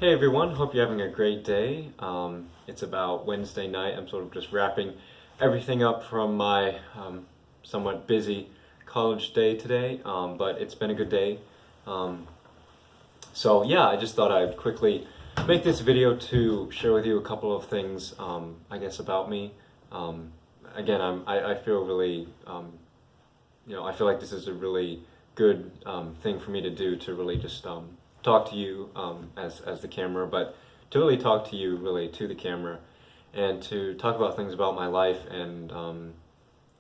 Hey everyone, hope you're having a great day. It's about Wednesday night. I'm sort of just wrapping everything up from my somewhat busy college day today, but it's been a good day. Um, so yeah, I just thought I'd quickly make this video to share with you a couple of things, I guess, about me. Um, Again, I feel really, I feel like this is a really good thing for me to do, to really just talk to you as the camera, but to really talk to you really to the camera, and to talk about things about my life, and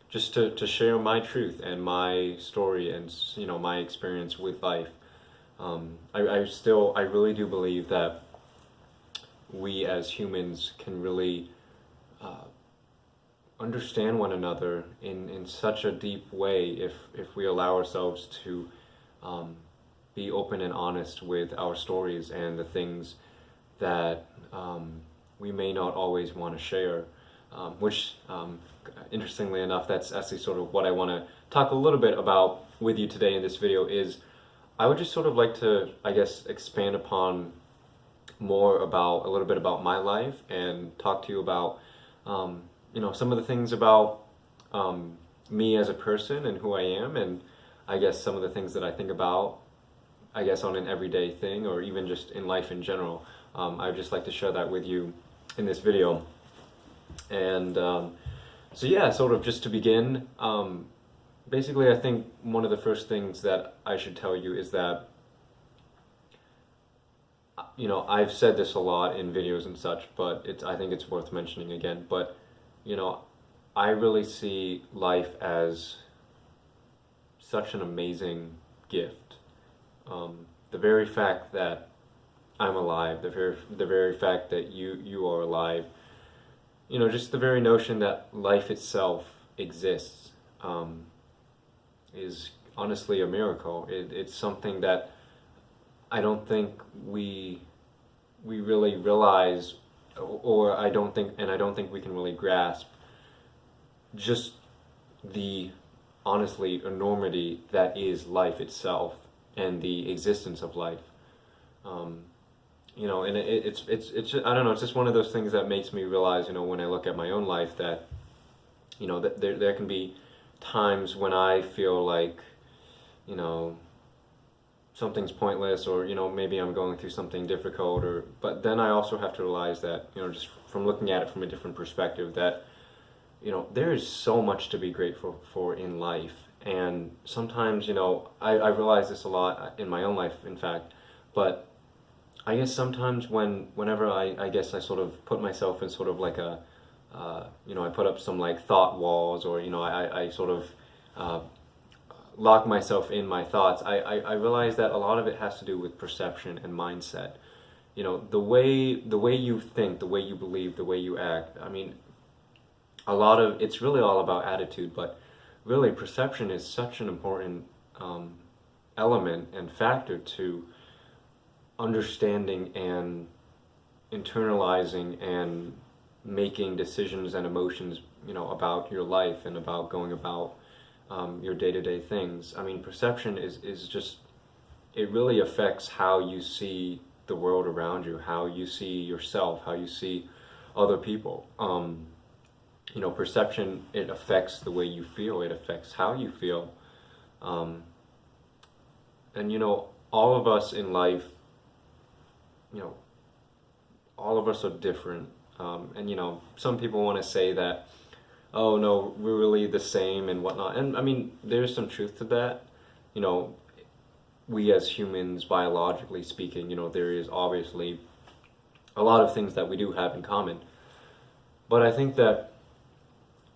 just to share my truth and my story, and my experience with life. I really do believe that we as humans can really understand one another in such a deep way if we allow ourselves to be open and honest with our stories and the things that we may not always want to share. Which, interestingly enough, that's actually sort of what I want to talk a little bit about with you today in this video. Is I would just sort of like to, I guess, expand upon more about a little bit about my life, and talk to you about some of the things about me as a person and who I am, and I guess some of the things that I think about, I guess, on an everyday thing, or even just in life in general. I would just like to share that with you in this video. And so yeah, sort of just to begin, basically I think one of the first things that I should tell you is that, I've said this a lot in videos and such, but I think it's worth mentioning again. But I really see life as such an amazing gift. The very fact that I'm alive, the very fact that you are alive, just the very notion that life itself exists, is honestly a miracle. It's something that I don't think we really realize, or I don't think we can really grasp just the honestly enormity that is life itself and the existence of life. And it's I don't know, it's just one of those things that makes me realize, when I look at my own life, that that there can be times when I feel like something's pointless, or maybe I'm going through something difficult, but then I also have to realize that, just from looking at it from a different perspective, that there is so much to be grateful for in life. And sometimes, I realize this a lot in my own life, in fact, but I guess sometimes whenever I guess I sort of put myself in sort of like I put up some like thought walls, or I sort of lock myself in my thoughts, I realize that a lot of it has to do with perception and mindset. The way you think, the way you believe, the way you act. I mean, it's really all about attitude, but really perception is such an important element and factor to understanding and internalizing and making decisions and emotions, about your life and about going about your day-to-day things. I mean, perception is just, it really affects how you see the world around you, how you see yourself, how you see other people. Perception, it affects the way you feel, it affects how you feel. And all of us in life, all of us are different. And some people want to say that, oh no, we're really the same and whatnot. And I mean, there's some truth to that. We as humans, biologically speaking, there is obviously a lot of things that we do have in common. But I think that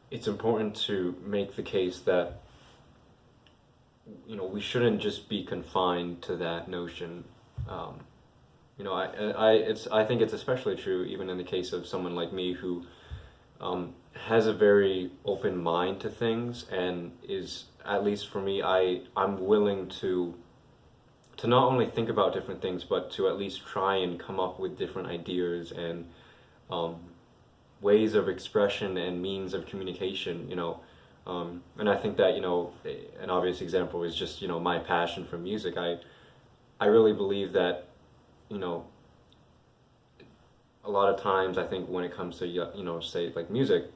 it's important to make the case that, we shouldn't just be confined to that notion. I think it's especially true even in the case of someone like me, who has a very open mind to things, and is, at least for me, I'm willing to not only think about different things, but to at least try and come up with different ideas and ways of expression and means of communication. And I think that, an obvious example is just, my passion for music. I really believe that, a lot of times I think when it comes to say like music,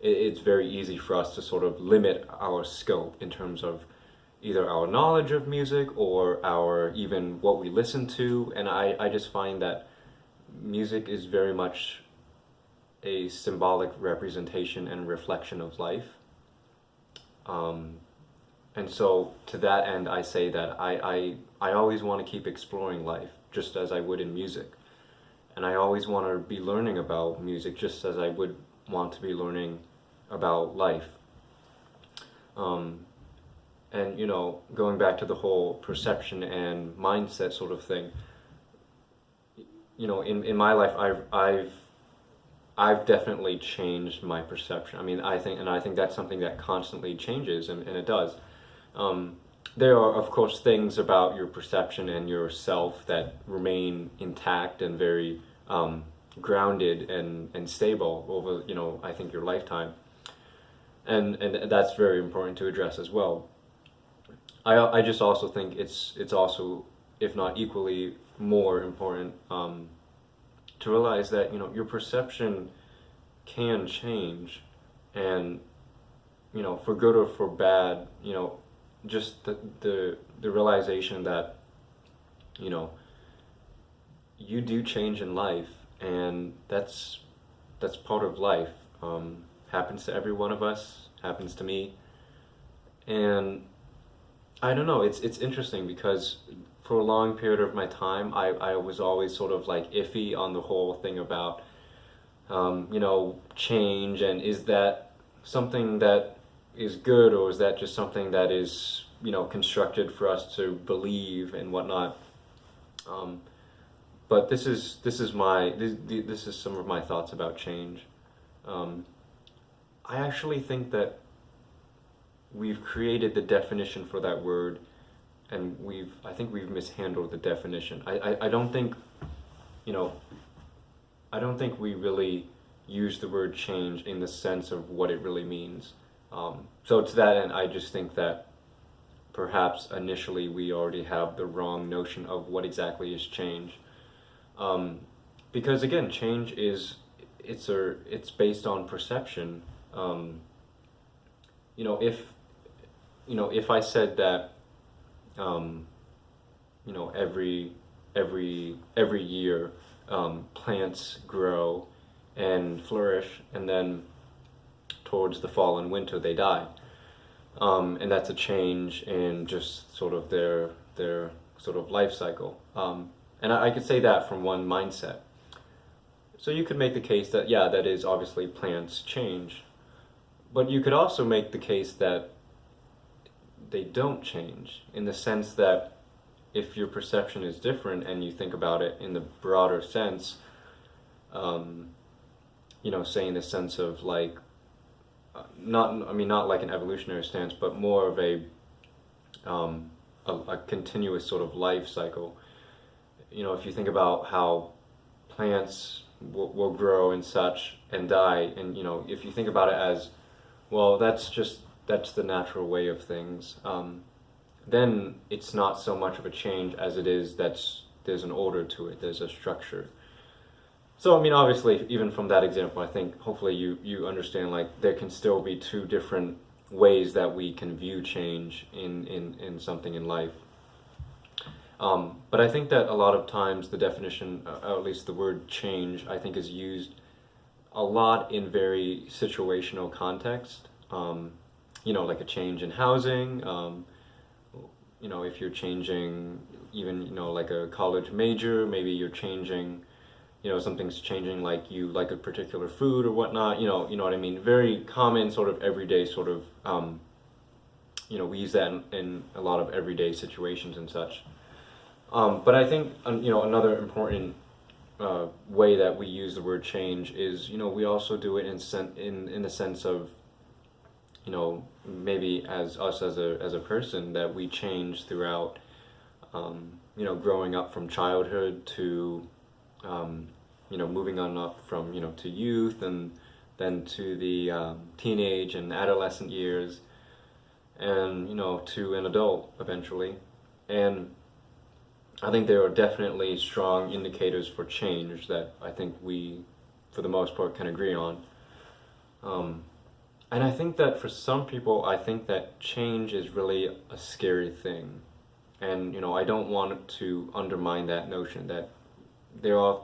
it's very easy for us to sort of limit our scope in terms of either our knowledge of music or our even what we listen to. And I just find that music is very much a symbolic representation and reflection of life. And so to that end, I say that I always want to keep exploring life just as I would in music. And I always want to be learning about music just as I would want to be learning about life. And going back to the whole perception and mindset sort of thing, in my life, I've definitely changed my perception. I mean, I think that's something that constantly changes, and it does. There are, of course, things about your perception and yourself that remain intact and very grounded and stable over, I think your lifetime. And that's very important to address as well. I just also think it's also, if not equally more important, to realize that your perception can change, and for good or for bad, just the realization that you do change in life, and that's part of life. Happens to every one of us, happens to me. And I don't know, it's interesting because for a long period of my time, I was always sort of like iffy on the whole thing about change, and is that something that is good, or is that just something that is constructed for us to believe and whatnot. But this is some of my thoughts about change. I actually think that we've created the definition for that word, and I think we've mishandled the definition. I don't think we really use the word change in the sense of what it really means. So to that end, I just think that perhaps initially we already have the wrong notion of what exactly is change. Because again, change it's based on perception. If I said that every year plants grow and flourish, and then towards the fall and winter they die, and that's a change in just sort of their sort of life cycle. And I could say that from one mindset. So you could make the case that, yeah, that is obviously plants change. But you could also make the case that they don't change, in the sense that if your perception is different and you think about it in the broader sense, say in the sense of like, not like an evolutionary stance, but more of a continuous sort of life cycle. If you think about how plants will grow and such and die, and if you think about it as, well, that's the natural way of things, then it's not so much of a change as it is there's an order to it, there's a structure. So obviously, even from that example, I think hopefully you understand, like, there can still be two different ways that we can view change in something in life. But I think that a lot of times the definition, or at least the word change, I think is used a lot in very situational context. Like a change in housing, if you're changing even, like a college major, maybe you're changing, something's changing, like you like a particular food or whatnot, you know what I mean? Very common sort of everyday sort of, we use that in a lot of everyday situations and such. But I think, another important way that we use the word change is, we also do it in the sense of, maybe as us as a person, that we change throughout, growing up from childhood to, moving on up from, to youth, and then to the teenage and adolescent years, and, to an adult eventually. And I think there are definitely strong indicators for change that I think we, for the most part, can agree on. Um, and I think that for some people, I think that change is really a scary thing. And, I don't want to undermine that notion that there are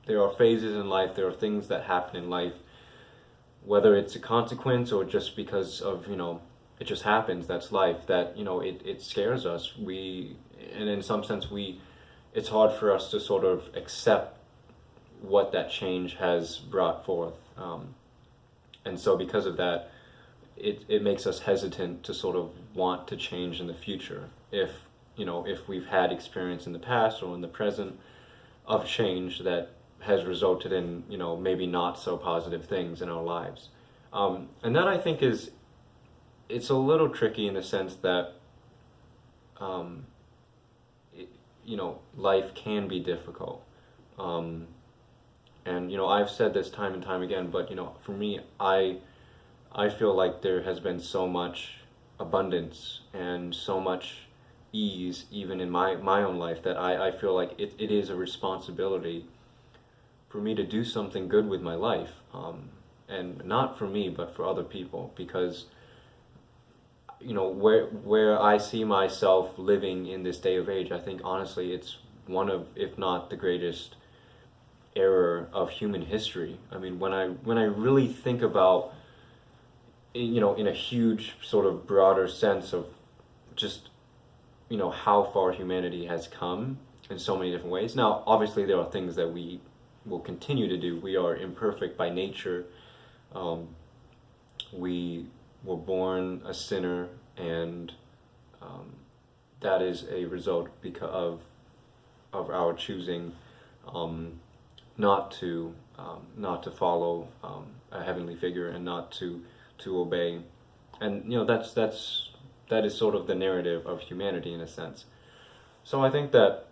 there are phases in life, there are things that happen in life, whether it's a consequence or just because of, it just happens, that's life, that, it scares us. And in some sense, it's hard for us to sort of accept what that change has brought forth. And so because of that, it makes us hesitant to sort of want to change in the future if we've had experience in the past or in the present of change that has resulted in maybe not so positive things in our lives. And that I think it's a little tricky in the sense that um, life can be difficult. And I've said this time and time again, but for me, I feel like there has been so much abundance and so much ease even in my own life that I feel like it is a responsibility for me to do something good with my life, and not for me but for other people, because where I see myself living in this day of age, I think honestly it's one of, if not the greatest era of human history. I mean, when I really think about, in a huge sort of broader sense of just how far humanity has come in so many different ways. Now, obviously, there are things that we will continue to do. We are imperfect by nature. We were born a sinner, and that is a result because of our choosing not to follow a heavenly figure and not to obey. And that is sort of the narrative of humanity in a sense. So I think that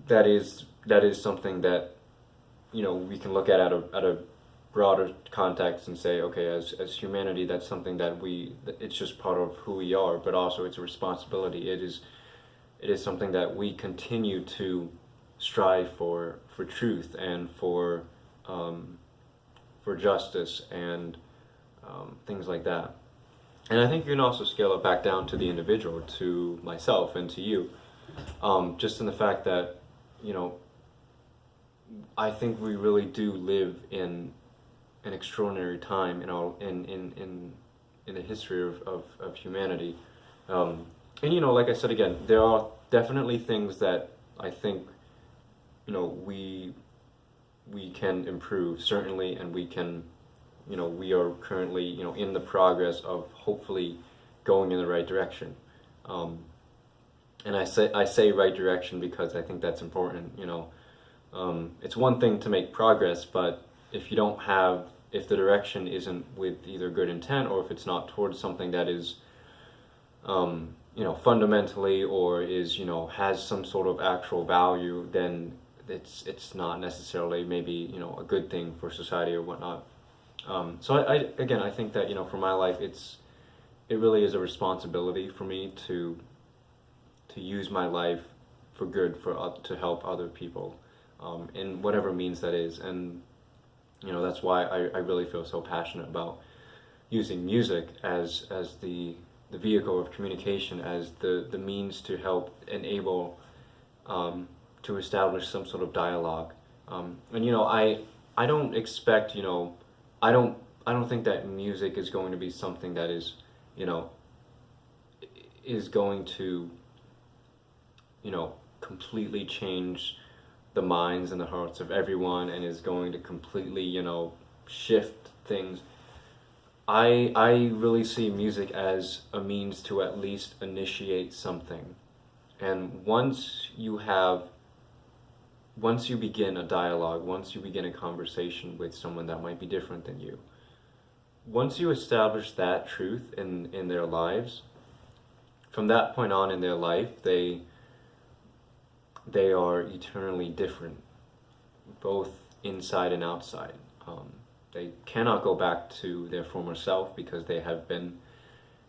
that is something that we can look at a broader context and say, okay, as humanity, that's something that it's just part of who we are, but also it's a responsibility. It is something that we continue to strive for truth and for justice and things like that. And I think you can also scale it back down to the individual, to myself and to you, just in the fact that I think we really do live in an extraordinary time in the history of humanity. And like I said again, there are definitely things that I think we can improve, certainly, and we are currently in the progress of hopefully going in the right direction. And I say right direction because I think that's important. It's one thing to make progress, but if the direction isn't with either good intent, or if it's not towards something that is fundamentally, or is has some sort of actual value, then it's not necessarily maybe a good thing for society or whatnot. So I think that for my life, it really is a responsibility for me to use my life for good, to help other people, in whatever means that is. And that's why I really feel so passionate about using music as the vehicle of communication, as the means to help enable to establish some sort of dialogue. And I don't expect I don't think that music is going to be something that is going to completely change the minds and the hearts of everyone, and is going to completely shift things. I really see music as a means to at least initiate something. And once you begin a dialogue, once you begin a conversation with someone that might be different than you, once you establish that truth in their lives, from that point on in their life, they are eternally different, both inside and outside. They cannot go back to their former self because they have been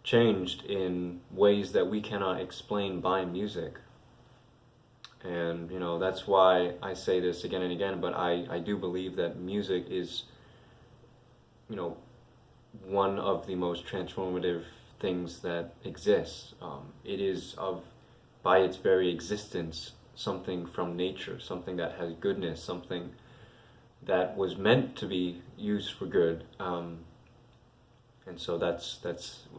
changed in ways that we cannot explain by music. And that's why I say this again and again, but I do believe that music is you know one of the most transformative things that exists. It is by its very existence, something from nature, something that has goodness, something that was meant to be used for good. And so that's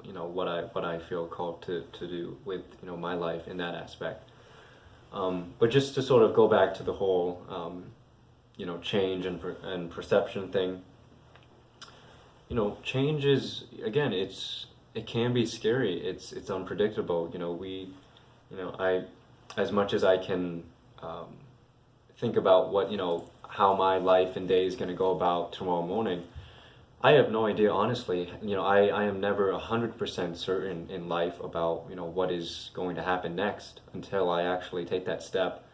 what I feel called to do with my life in that aspect. But just to sort of go back to the whole change and perception thing. Change is, again, it can be scary. It's unpredictable. I, as much as I can think about what how my life and day is going to go about tomorrow morning, I have no idea, honestly. I am never 100% certain in life about what is going to happen next until I actually take that step,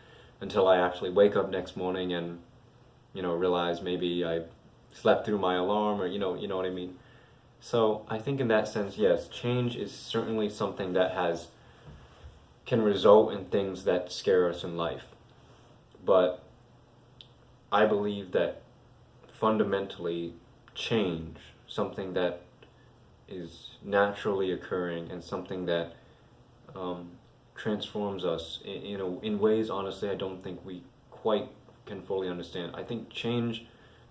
until I actually wake up next morning and realize maybe I slept through my alarm, or you know what I mean. So I think in that sense, yes, change is certainly something that can result in things that scare us in life. But I believe that fundamentally change, something that is naturally occurring and something that transforms us in ways, honestly, I don't think we quite can fully understand. I think change,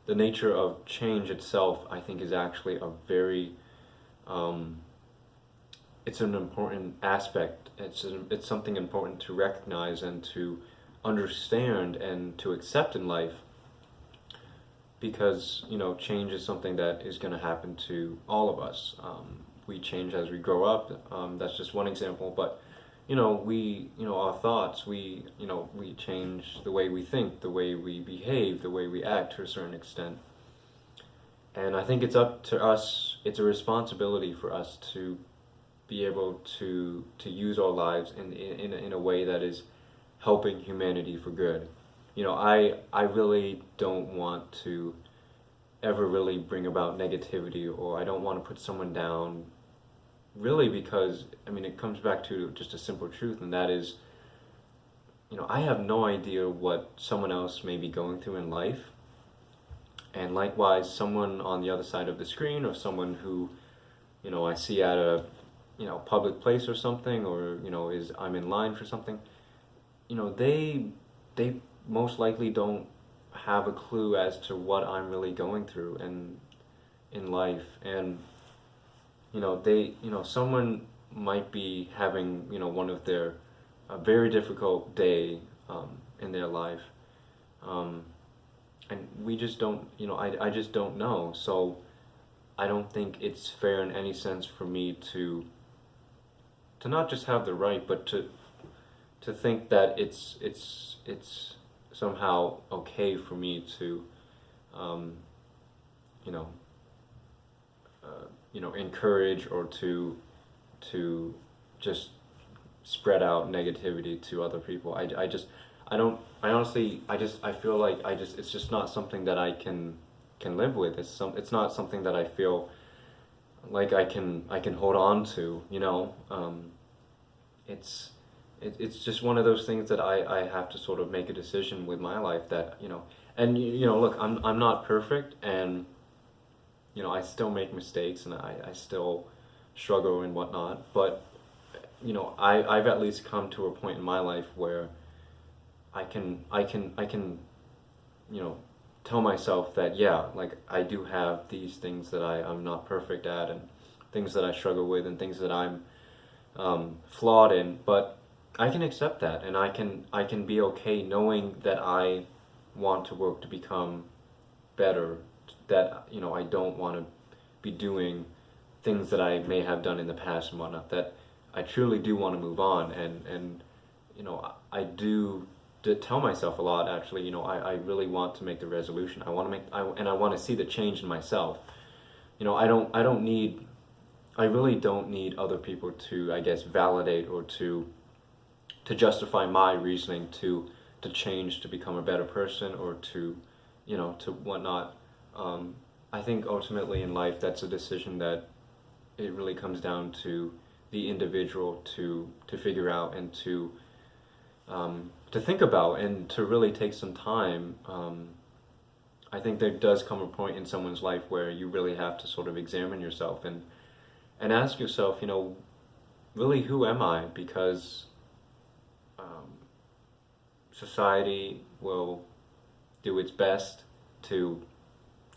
the nature of change itself, I think is actually a very it's an important aspect. It's something important to recognize and to understand and to accept in life, because change is something that is going to happen to all of us. We change as we grow up. That's just one example, but we our thoughts, we change the way we think, the way we behave, the way we act to a certain extent. And I think it's up to us. It's a responsibility for us to be able to use our lives in a way that is helping humanity for good. I really don't want to ever really bring about negativity, or I don't want to put someone down, really, because it comes back to just a simple truth, and that is, I have no idea what someone else may be going through in life. And likewise, someone on the other side of the screen, or someone who I see at a public place or something, or I'm in line for something, they most likely don't have a clue as to what I'm really going through and in life. And someone might be having one of their a very difficult day in their life, and we just don't I just don't know. So I don't think it's fair in any sense for me to not just have the right, but to think that it's somehow okay for me to you know encourage or to just spread out negativity to other people. I honestly, I feel like it's just not something that I can live with. It's not something that I feel like I can hold on to, it's just one of those things that I have to sort of make a decision with my life that, and look, I'm not perfect, and I still make mistakes, and I still struggle and whatnot, but I've at least come to a point in my life where I can tell myself that, yeah, like, I do have these things that I'm not perfect at, and things that I struggle with, and things that I'm flawed in, but I can accept that, and I can be okay knowing that I want to work to become better, that I don't want to be doing things that I may have done in the past and whatnot, that I truly do want to move on, and I do tell myself a lot, actually. I really want to make the resolution. I want to see the change in myself. I really don't need other people to, I guess, validate or to justify my reasoning to change, to become a better person, or to whatnot. I think ultimately in life, that's a decision that it really comes down to the individual to figure out and to think about and to really take some time. I think there does come a point in someone's life where you really have to sort of examine yourself and ask yourself, really, who am I? Because society will do its best to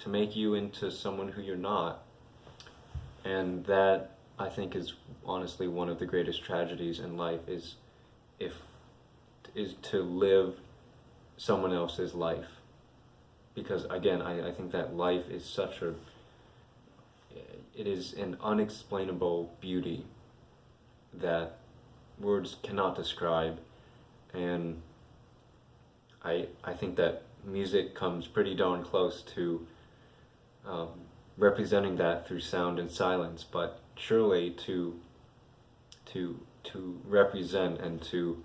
make you into someone who you're not, and that, I think, is honestly one of the greatest tragedies in life, is to live someone else's life. Because again, I think that life is it is an unexplainable beauty that words cannot describe, and I think that music comes pretty darn close to representing that through sound and silence, but surely to represent and to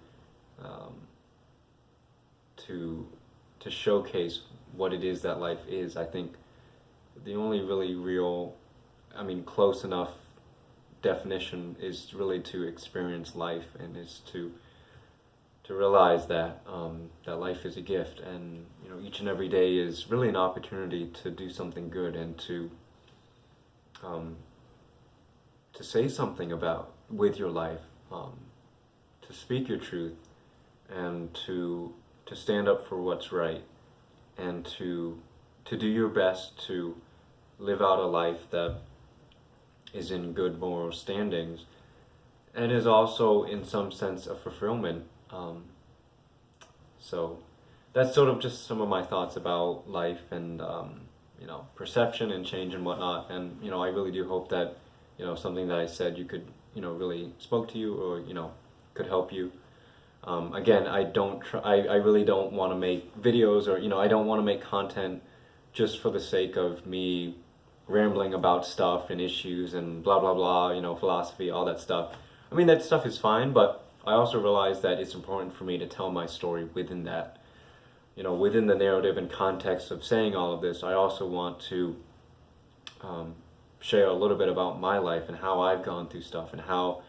showcase what it is that life is. I think the only really real, close enough definition is really to experience life, and is to realize that that life is a gift, and each and every day is really an opportunity to do something good and to say something about with your life, to speak your truth, and to stand up for what's right, and to do your best to live out a life that is in good moral standings, and is also in some sense a fulfillment. So that's sort of just some of my thoughts about life and perception and change and whatnot. And I really do hope that something that I said you could really spoke to you, or could help you. Again, I really don't want to make videos, or I don't want to make content just for the sake of me rambling about stuff and issues and blah blah blah, philosophy, all that stuff. That stuff is fine, but I also realize that it's important for me to tell my story within that. Within the narrative and context of saying all of this, I also want to share a little bit about my life and how I've gone through stuff and how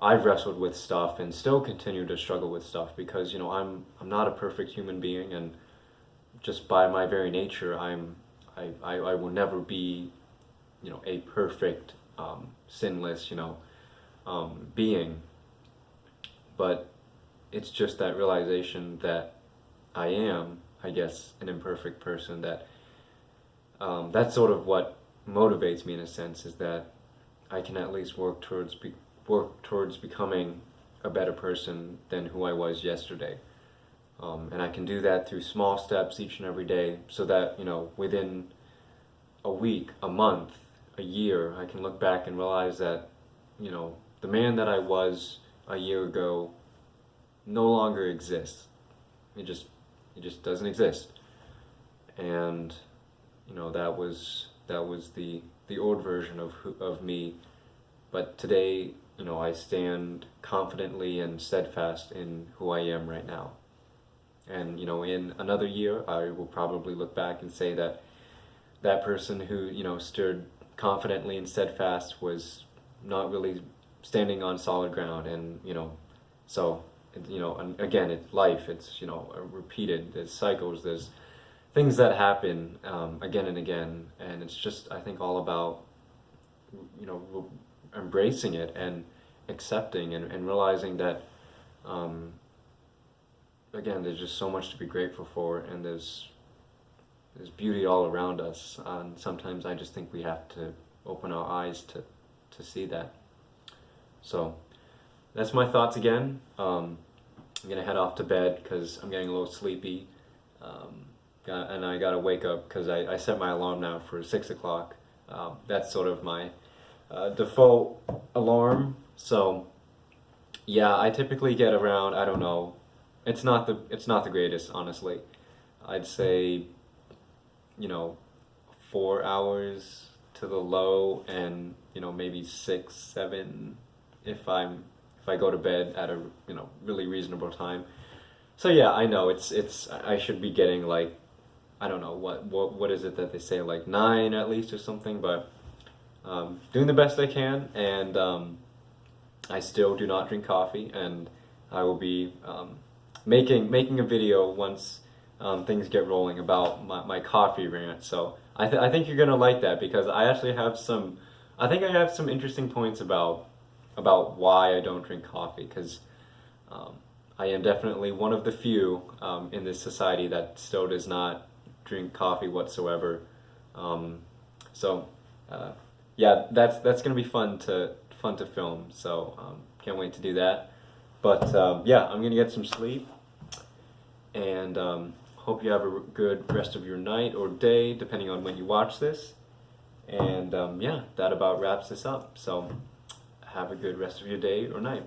I've wrestled with stuff and still continue to struggle with stuff, because I'm not a perfect human being, and just by my very nature, I will never be a perfect sinless being. But it's just that realization that I am, I guess, an imperfect person, that that's sort of what motivates me in a sense, is that I can at least work towards becoming a better person than who I was yesterday. And I can do that through small steps each and every day, so that within a week, a month, a year, I can look back and realize that the man that I was a year ago no longer exists. It just doesn't exist. And that was the old version of me. But today, I stand confidently and steadfast in who I am right now. And in another year, I will probably look back and say that that person who stood confidently and steadfast was not really standing on solid ground. And so and again, it's life. It's repeated. There's cycles. There's things that happen again and again, and it's just, I think, all about embracing it and accepting and realizing that again, there's just so much to be grateful for, and there's beauty all around us, and sometimes I just think we have to open our eyes to see that. So that's my thoughts again. I'm gonna head off to bed because I'm getting a little sleepy, and I gotta wake up because I set my alarm now for 6 o'clock. That's sort of my default alarm. So yeah, I typically get around, I don't know, it's not the greatest, honestly. I'd say 4 hours to the low, and maybe 6, 7 if I go to bed at a really reasonable time. So yeah, I know it's I should be getting, like, I don't know what is it that they say, like 9 at least or something, but doing the best I can, and I still do not drink coffee, and I will be making a video once things get rolling about my coffee rant. So I think you're gonna like that, because I actually have some, I think I have some interesting points about why I don't drink coffee, because I am definitely one of the few in this society that still does not drink coffee whatsoever. So yeah, that's gonna be fun to film. So can't wait to do that. But yeah, I'm gonna get some sleep, and hope you have a good rest of your night or day, depending on when you watch this. And yeah, that about wraps this up. So have a good rest of your day or night.